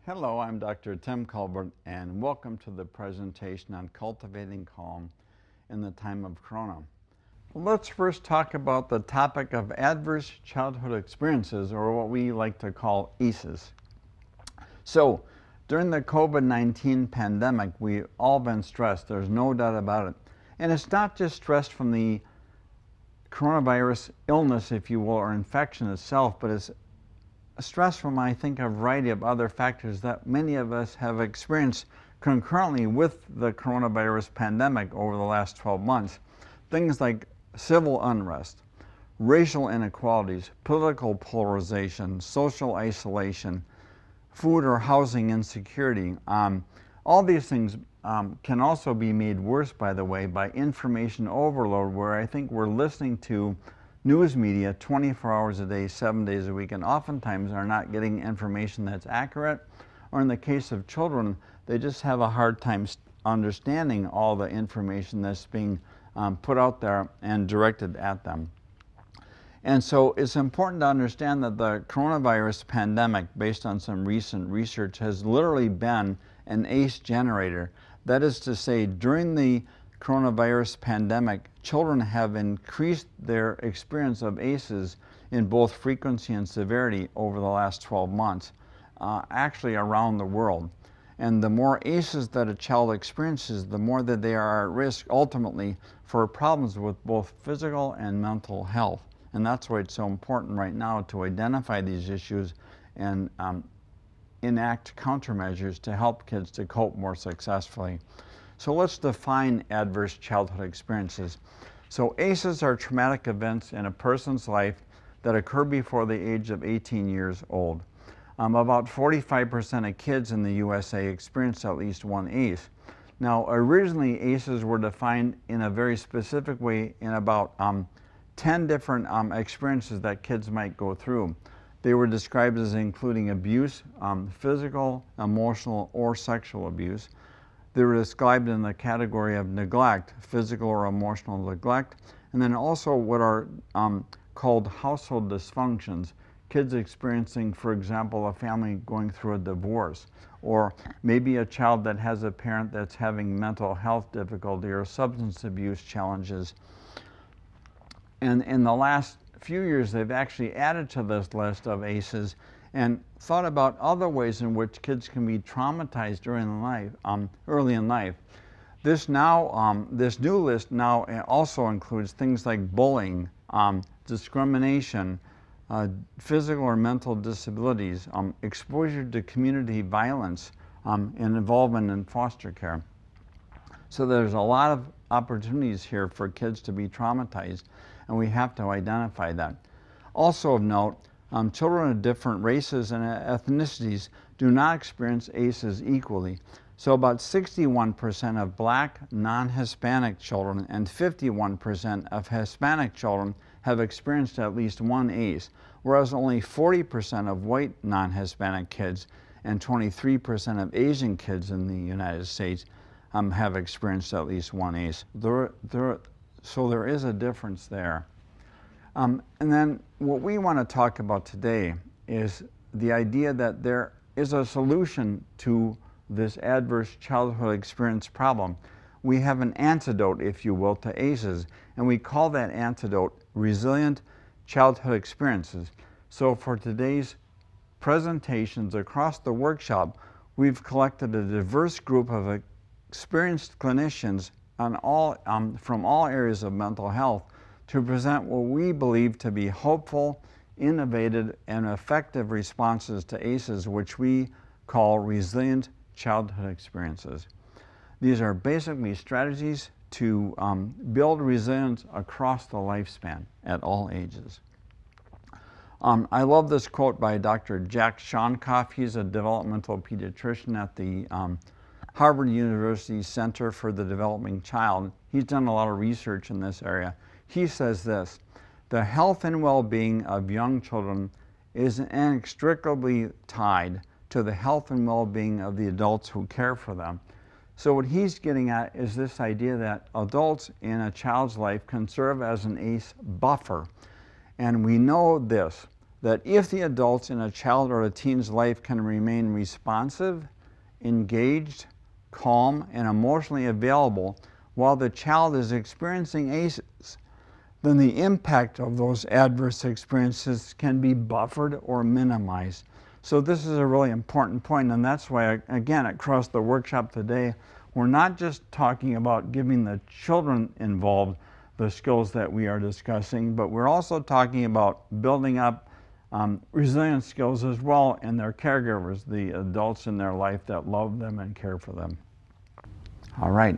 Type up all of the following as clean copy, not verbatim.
Hello, I'm Dr. Tim Culbert, and welcome to the presentation on cultivating calm in the time of Corona. Let's first talk about the topic of adverse childhood experiences, or what we like to call ACEs. So, during the COVID-19 pandemic, we've all been stressed. There's no doubt about it. And it's not just stress from the coronavirus illness, if you will, or infection itself, but it's stress from, I think, a variety of other factors that many of us have experienced concurrently with the coronavirus pandemic over the last 12 months. Things like civil unrest, racial inequalities, political polarization, social isolation, food or housing insecurity. All these things can also be made worse, by the way, by information overload, where I think we're listening to news media 24 hours a day, 7 days a week, and oftentimes are not getting information that's accurate, or in the case of children, they just have a hard time understanding all the information that's being put out there and directed at them. And so it's important to understand that the coronavirus pandemic, based on some recent research, has literally been an ACE generator. That is to say, during the coronavirus pandemic, children have increased their experience of ACEs in both frequency and severity over the last 12 months, actually around the world. And the more ACEs that a child experiences, the more that they are at risk ultimately for problems with both physical and mental health. And that's why it's so important right now to identify these issues and enact countermeasures to help kids to cope more successfully. So let's define adverse childhood experiences. So ACEs are traumatic events in a person's life that occur before the age of 18 years old. About 45% of kids in the USA experience at least one ACE. Now, originally ACEs were defined in a very specific way in about 10 different experiences that kids might go through. They were described as including abuse, physical, emotional, or sexual abuse. They were described in the category of neglect, physical or emotional neglect, and then also what are called household dysfunctions. Kids experiencing, for example, a family going through a divorce, or maybe a child that has a parent that's having mental health difficulty or substance abuse challenges. And in the last few years, they've actually added to this list of ACEs and thought about other ways in which kids can be traumatized early in life. This new list now also includes things like bullying, discrimination, physical or mental disabilities, exposure to community violence, and involvement in foster care. So there's a lot of opportunities here for kids to be traumatized, and we have to identify that. Also of note, children of different races and ethnicities do not experience ACEs equally. So about 61% of Black, non-Hispanic children and 51% of Hispanic children have experienced at least one ACE, whereas only 40% of white non-Hispanic kids and 23% of Asian kids in the United States have experienced at least one ACE. So there is a difference there. And then what we want to talk about today is the idea that there is a solution to this adverse childhood experience problem. We have an antidote, if you will, to ACEs, and we call that antidote resilient childhood experiences. So for today's presentations across the workshop, we've collected a diverse group of experienced clinicians from all areas of mental health to present what we believe to be hopeful, innovative, and effective responses to ACEs, which we call resilient childhood experiences. These are basically strategies to build resilience across the lifespan at all ages. I love this quote by Dr. Jack Shankoff. He's a developmental pediatrician at the Harvard University Center for the Developing Child. He's done a lot of research in this area. He says this: the health and well-being of young children is inextricably tied to the health and well-being of the adults who care for them. So what he's getting at is this idea that adults in a child's life can serve as an ACE buffer. And we know this, that if the adults in a child or a teen's life can remain responsive, engaged, calm, and emotionally available while the child is experiencing ACEs, then the impact of those adverse experiences can be buffered or minimized. So this is a really important point, and that's why, again, across the workshop today, we're not just talking about giving the children involved the skills that we are discussing, but we're also talking about building up resilience skills as well in their caregivers, the adults in their life that love them and care for them. All right,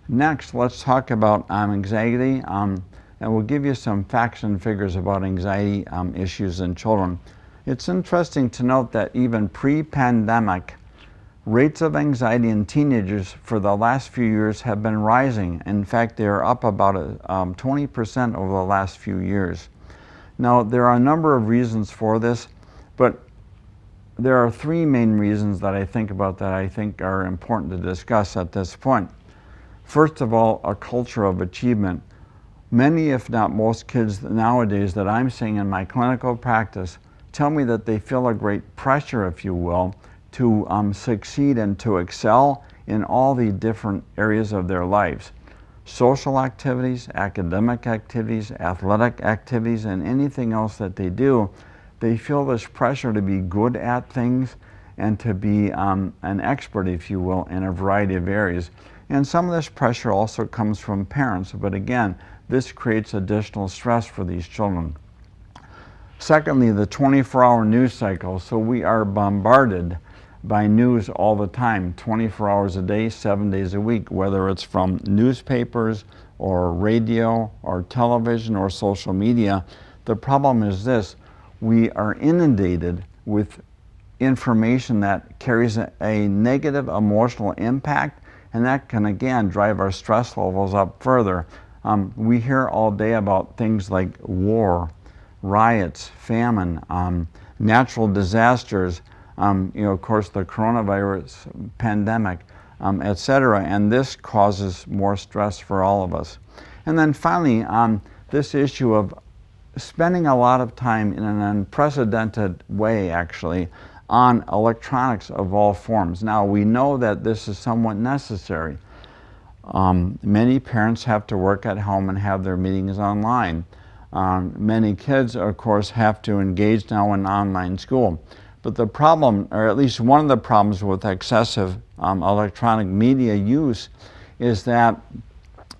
next let's talk about anxiety, and we'll give you some facts and figures about anxiety issues in children. It's interesting to note that even pre-pandemic, rates of anxiety in teenagers for the last few years have been rising. In fact, they are up about 20% over the last few years. Now, there are a number of reasons for this, but there are three main reasons that I think about that I think are important to discuss at this point. First of all, a culture of achievement. Many, if not most kids nowadays that I'm seeing in my clinical practice tell me that they feel a great pressure, if you will, to succeed and to excel in all the different areas of their lives. Social activities, academic activities, athletic activities, and anything else that they do, they feel this pressure to be good at things and to be an expert, if you will, in a variety of areas. And some of this pressure also comes from parents, but again, this creates additional stress for these children. Secondly, the 24-hour news cycle. So we are bombarded by news all the time, 24 hours a day, 7 days a week, whether it's from newspapers or radio or television or social media. The problem is this: we are inundated with information that carries a negative emotional impact, and that can again drive our stress levels up further. We hear all day about things like war, riots, famine, natural disasters, of course, the coronavirus pandemic, etc. And this causes more stress for all of us. And then finally, this issue of spending a lot of time in an unprecedented way, actually, on electronics of all forms. Now, we know that this is somewhat necessary. Many parents have to work at home and have their meetings online. Many kids, of course, have to engage now in online school. But the problem, or at least one of the problems with excessive electronic media use, is that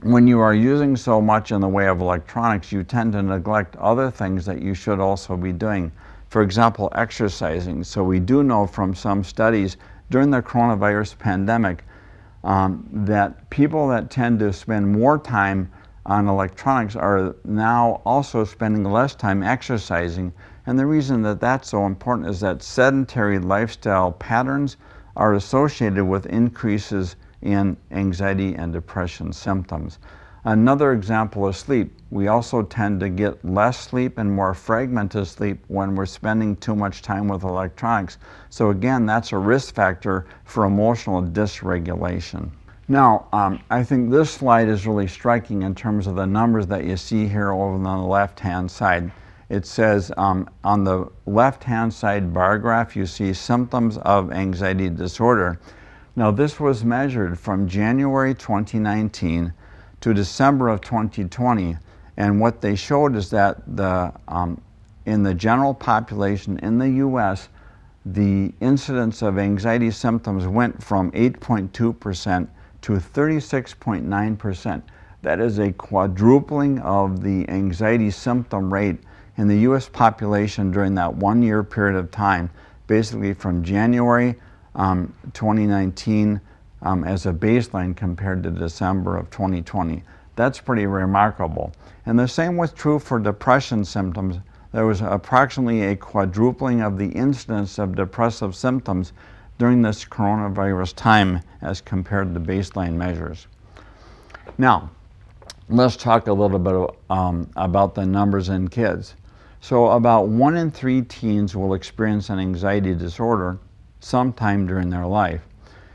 when you are using so much in the way of electronics, you tend to neglect other things that you should also be doing. For example, exercising. So we do know from some studies during the coronavirus pandemic that people that tend to spend more time on electronics are now also spending less time exercising. And the reason that that's so important is that sedentary lifestyle patterns are associated with increases in anxiety and depression symptoms. Another example is sleep. We also tend to get less sleep and more fragmented sleep when we're spending too much time with electronics. So again, that's a risk factor for emotional dysregulation. Now, I think this slide is really striking in terms of the numbers that you see here over on the left-hand side. It says on the left-hand side bar graph, you see symptoms of anxiety disorder. Now, this was measured from January 2019 to December of 2020, and what they showed is that in the general population in the U.S., the incidence of anxiety symptoms went from 8.2% to 36.9%. That is a quadrupling of the anxiety symptom rate in the U.S. population during that 1 year period of time, basically from January 2019 as a baseline compared to December of 2020. That's pretty remarkable. And the same was true for depression symptoms. There was approximately a quadrupling of the incidence of depressive symptoms during this coronavirus time as compared to baseline measures. Now, let's talk a little bit about the numbers in kids. So about 1 in 3 teens will experience an anxiety disorder sometime during their life.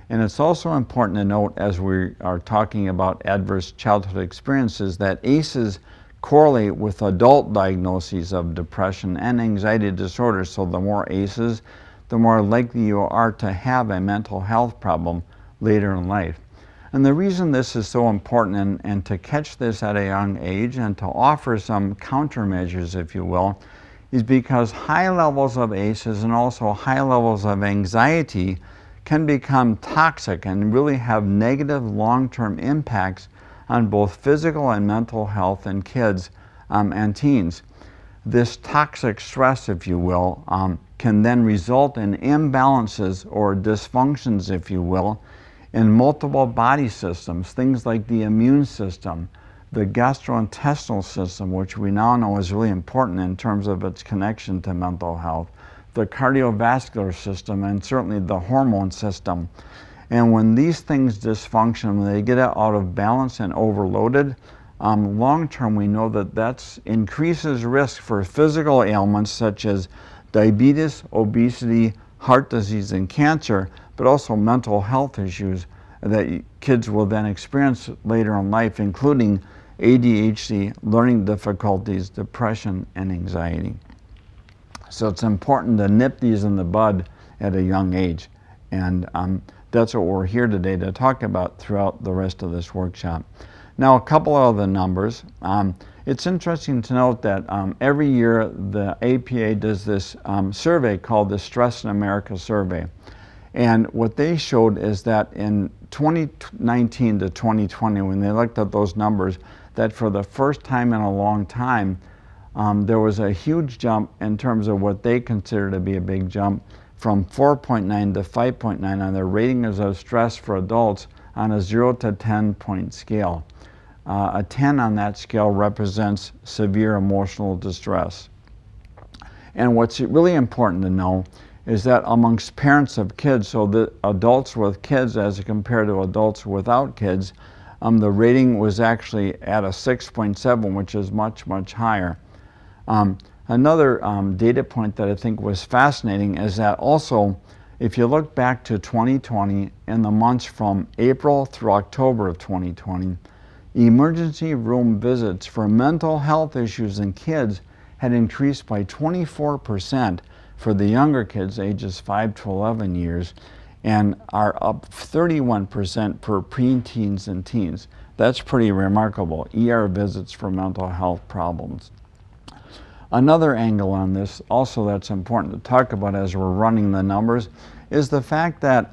And it's also important to note, as we are talking about adverse childhood experiences, that ACEs correlate with adult diagnoses of depression and anxiety disorders. So the more ACEs, the more likely you are to have a mental health problem later in life. And the reason this is so important and to catch this at a young age and to offer some countermeasures, if you will, is because high levels of ACEs and also high levels of anxiety can become toxic and really have negative long-term impacts on both physical and mental health in kids and teens. This toxic stress, if you will, can then result in imbalances or dysfunctions, if you will, in multiple body systems, things like the immune system, the gastrointestinal system, which we now know is really important in terms of its connection to mental health, the cardiovascular system, and certainly the hormone system. And when these things dysfunction, when they get out of balance and overloaded, long term we know that increases risk for physical ailments such as diabetes, obesity, heart disease, and cancer, but also mental health issues that kids will then experience later in life, including ADHD, learning difficulties, depression, and anxiety. So it's important to nip these in the bud at a young age. And that's what we're here today to talk about throughout the rest of this workshop. Now, a couple of the numbers. It's interesting to note that every year the APA does this survey called the Stress in America Survey. And what they showed is that in 2019 to 2020, when they looked at those numbers, that for the first time in a long time, there was a huge jump in terms of what they consider to be a big jump from 4.9 to 5.9 on their ratings of stress for adults on a 0 to 10 point scale. A 10 on that scale represents severe emotional distress. And what's really important to know is that amongst parents of kids, so the adults with kids as compared to adults without kids, the rating was actually at a 6.7, which is much, much higher. Another data point that I think was fascinating is that also, if you look back to 2020, in the months from April through October of 2020, emergency room visits for mental health issues in kids had increased by 24% for the younger kids ages 5 to 11 years and are up 31% for preteens and teens. That's pretty remarkable, ER visits for mental health problems. Another angle on this, also that's important to talk about as we're running the numbers, is the fact that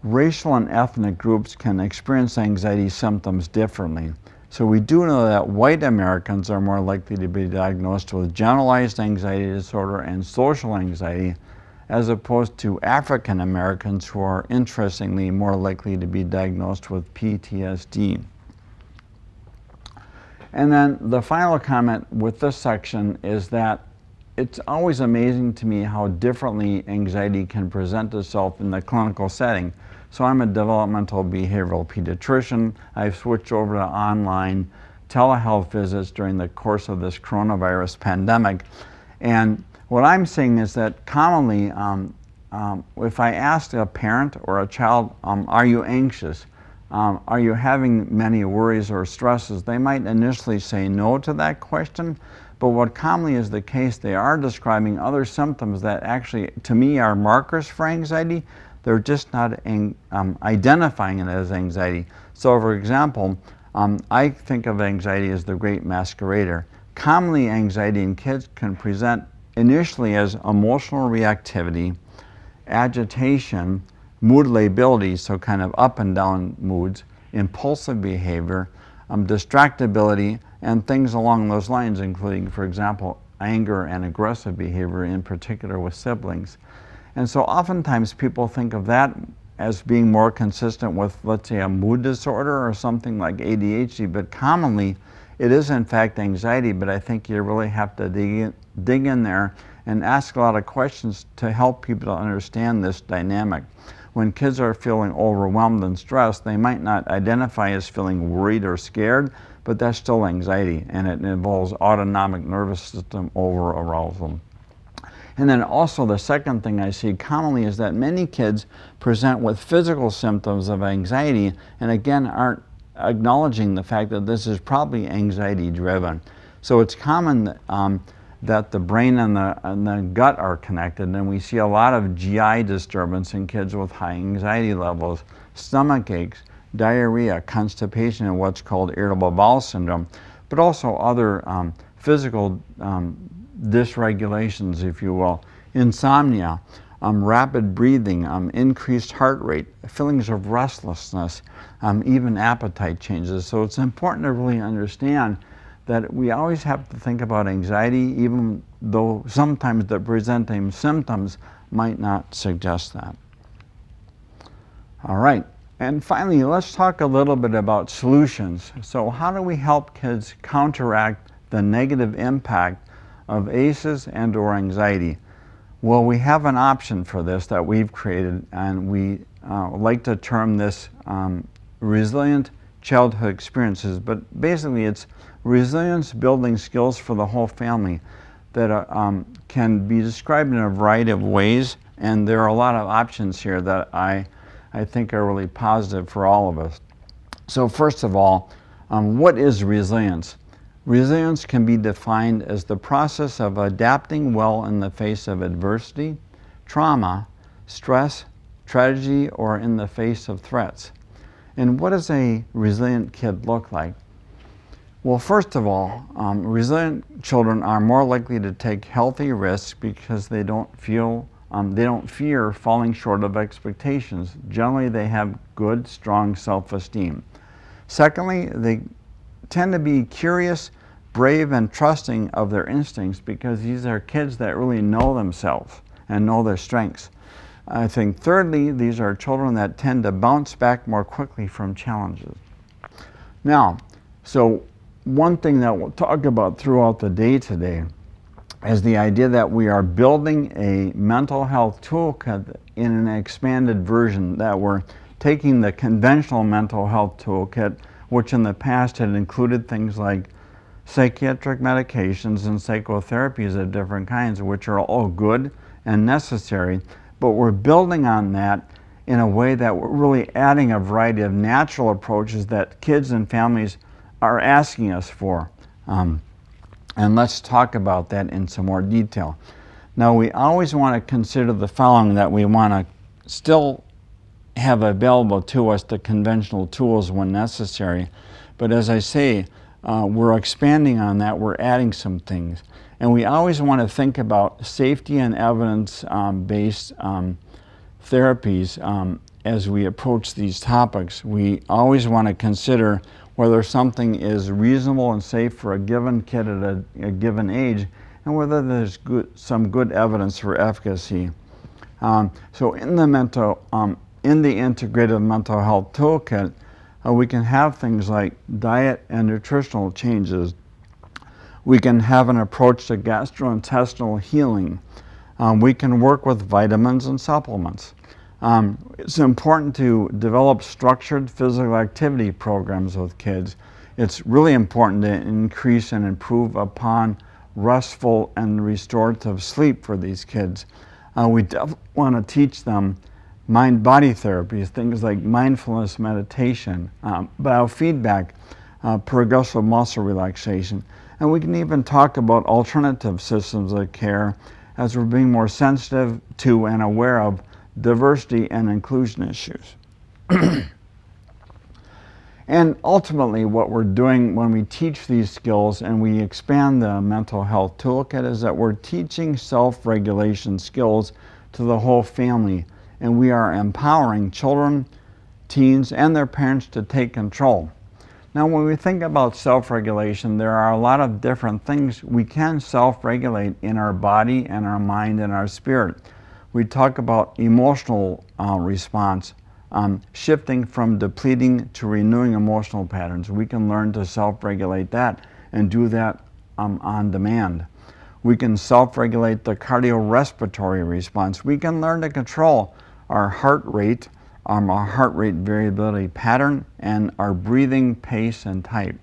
racial and ethnic groups can experience anxiety symptoms differently. So we do know that white Americans are more likely to be diagnosed with generalized anxiety disorder and social anxiety, as opposed to African Americans, who are interestingly more likely to be diagnosed with PTSD. And then the final comment with this section is that it's always amazing to me how differently anxiety can present itself in the clinical setting. So I'm a developmental behavioral pediatrician. I've switched over to online telehealth visits during the course of this coronavirus pandemic. And what I'm seeing is that commonly, if I ask a parent or a child, are you anxious? Are you having many worries or stresses? They might initially say no to that question, but what commonly is the case, they are describing other symptoms that actually, to me, are markers for anxiety. They're just not identifying it as anxiety. So for example, I think of anxiety as the great masquerader. Commonly, anxiety in kids can present initially as emotional reactivity, agitation, mood lability, so kind of up and down moods, impulsive behavior, distractibility, and things along those lines, including, for example, anger and aggressive behavior, in particular with siblings. And so oftentimes people think of that as being more consistent with, let's say, a mood disorder or something like ADHD, but commonly it is in fact anxiety, but I think you really have to dig in there and ask a lot of questions to help people to understand this dynamic. When kids are feeling overwhelmed and stressed, they might not identify as feeling worried or scared, but that's still anxiety, and it involves autonomic nervous system over-arousal. And then also the second thing I see commonly is that many kids present with physical symptoms of anxiety, and again aren't acknowledging the fact that this is probably anxiety driven. So it's common that the brain and the gut are connected, and we see a lot of GI disturbance in kids with high anxiety levels, stomach aches, diarrhea, constipation, and what's called irritable bowel syndrome, but also other physical dysregulations, if you will, insomnia, rapid breathing, increased heart rate, feelings of restlessness, even appetite changes. So it's important to really understand that we always have to think about anxiety, even though sometimes the presenting symptoms might not suggest that. All right, and finally, let's talk a little bit about solutions. So how do we help kids counteract the negative impact of ACEs and or anxiety? Well, we have an option for this that we've created, and we like to term this resilient childhood experiences, but basically it's resilience building skills for the whole family that can be described in a variety of ways, and there are a lot of options here that I think are really positive for all of us. So first of all, what is resilience? Resilience can be defined as the process of adapting well in the face of adversity, trauma, stress, tragedy, or in the face of threats. And what does a resilient kid look like? Well, first of all, resilient children are more likely to take healthy risks because they don't fear falling short of expectations. Generally, they have good, strong self-esteem. Secondly, they tend to be curious, brave, and trusting of their instincts because these are kids that really know themselves and know their strengths. I think thirdly, these are children that tend to bounce back more quickly from challenges. Now, so one thing that we'll talk about throughout the day today is the idea that we are building a mental health toolkit in an expanded version, that we're taking the conventional mental health toolkit, which in the past had included things like psychiatric medications and psychotherapies of different kinds, which are all good and necessary, but we're building on that in a way that we're really adding a variety of natural approaches that kids and families are asking us for. And let's talk about that in some more detail. Now, we always want to consider the following, that we want to still have available to us the conventional tools when necessary. But as I say, we're expanding on that, we're adding some things. And we always want to think about safety and evidence-based therapies as we approach these topics. We always want to consider whether something is reasonable and safe for a given kid at a given age, and whether there's some good evidence for efficacy. So in the integrative mental health toolkit, we can have things like diet and nutritional changes. We can have an approach to gastrointestinal healing. We can work with vitamins and supplements. It's important to develop structured physical activity programs with kids. It's really important to increase and improve upon restful and restorative sleep for these kids. We definitely want to teach them mind-body therapies, things like mindfulness meditation, biofeedback, progressive muscle relaxation. And we can even talk about alternative systems of care as we're being more sensitive to and aware of diversity and inclusion issues. And ultimately, what we're doing when we teach these skills and we expand the mental health toolkit is that we're teaching self-regulation skills to the whole family, and we are empowering children, teens, and their parents to take control. Now, when we think about self-regulation, there are a lot of different things we can self-regulate in our body and our mind and our spirit. We talk about emotional response, shifting from depleting to renewing emotional patterns. We can learn to self-regulate that and do that on demand. We can self-regulate the cardiorespiratory response. We can learn to control our heart rate variability pattern, and our breathing pace and type.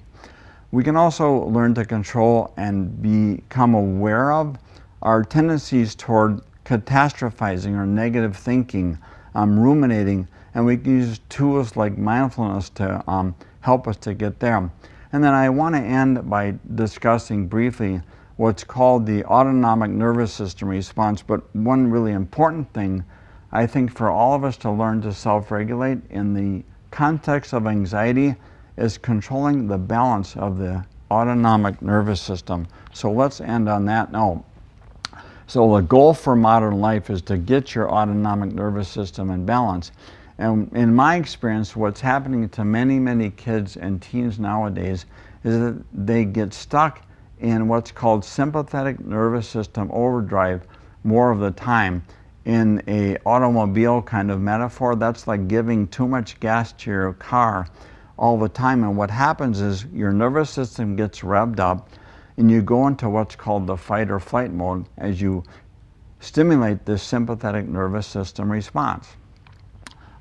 We can also learn to control and become aware of our tendencies toward catastrophizing or negative thinking, ruminating, and we can use tools like mindfulness to help us to get there. And then I want to end by discussing briefly what's called the autonomic nervous system response. But one really important thing, I think, for all of us to learn to self-regulate in the context of anxiety is controlling the balance of the autonomic nervous system. So let's end on that note. So the goal for modern life is to get your autonomic nervous system in balance. And in my experience, what's happening to many kids and teens nowadays is that they get stuck in what's called sympathetic nervous system overdrive more of the time. In a automobile kind of metaphor, that's like giving too much gas to your car all the time. And what happens is your nervous system gets revved up and you go into what's called the fight or flight mode as you stimulate this sympathetic nervous system response.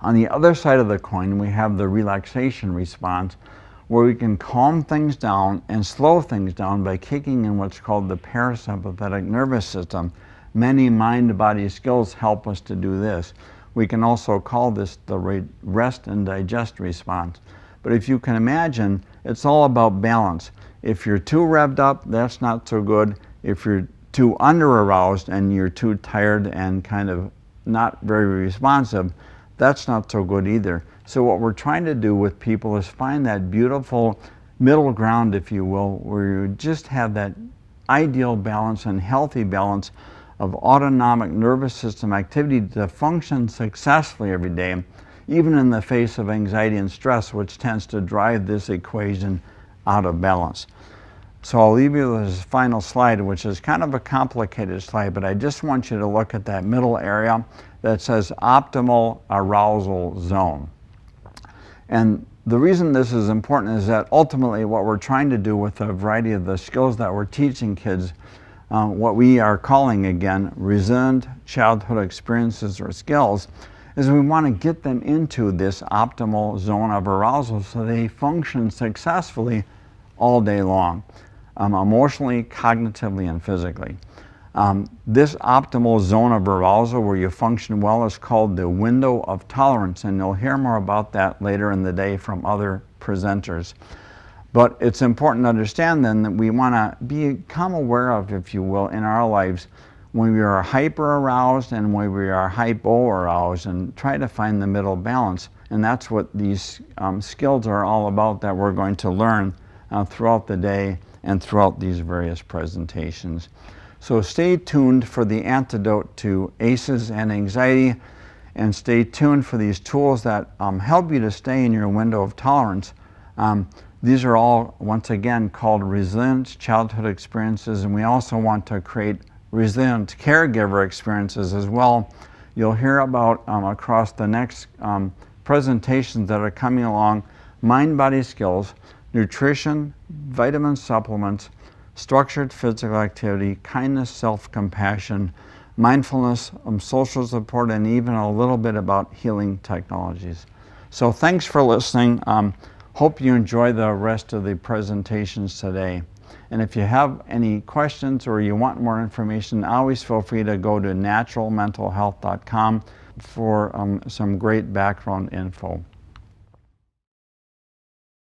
On the other side of the coin, we have the relaxation response, where we can calm things down and slow things down by kicking in what's called the parasympathetic nervous system. Many mind-body skills help us to do this. We can also call this the rest and digest response. But if you can imagine, it's all about balance. If you're too revved up, that's not so good. If you're too under-aroused and you're too tired and kind of not very responsive, that's not so good either. So what we're trying to do with people is find that beautiful middle ground, if you will, where you just have that ideal balance and healthy balance of autonomic nervous system activity to function successfully every day, even in the face of anxiety and stress, which tends to drive this equation out of balance. So I'll leave you with this final slide, which is kind of a complicated slide, but I just want you to look at that middle area that says optimal arousal zone. And the reason this is important is that ultimately what we're trying to do with a variety of the skills that we're teaching kids, what we are calling, again, resilient childhood experiences or skills, is we want to get them into this optimal zone of arousal so they function successfully all day long, emotionally, cognitively, and physically. This optimal zone of arousal where you function well is called the window of tolerance, and you'll hear more about that later in the day from other presenters. But it's important to understand then that we want to become aware of, if you will, in our lives when we are hyper-aroused and when we are hypo-aroused, and try to find the middle balance. And that's what these skills are all about that we're going to learn throughout the day and throughout these various presentations. So stay tuned for the antidote to ACEs and anxiety, and stay tuned for these tools that help you to stay in your window of tolerance. These are all, once again, called resilient childhood experiences, and we also want to create resilient caregiver experiences as well. You'll hear about across the next presentations that are coming along, mind-body skills, nutrition, vitamin supplements, structured physical activity, kindness, self-compassion, mindfulness, social support, and even a little bit about healing technologies. So thanks for listening. Hope you enjoy the rest of the presentations today. And if you have any questions or you want more information, always feel free to go to naturalmentalhealth.com for some great background info.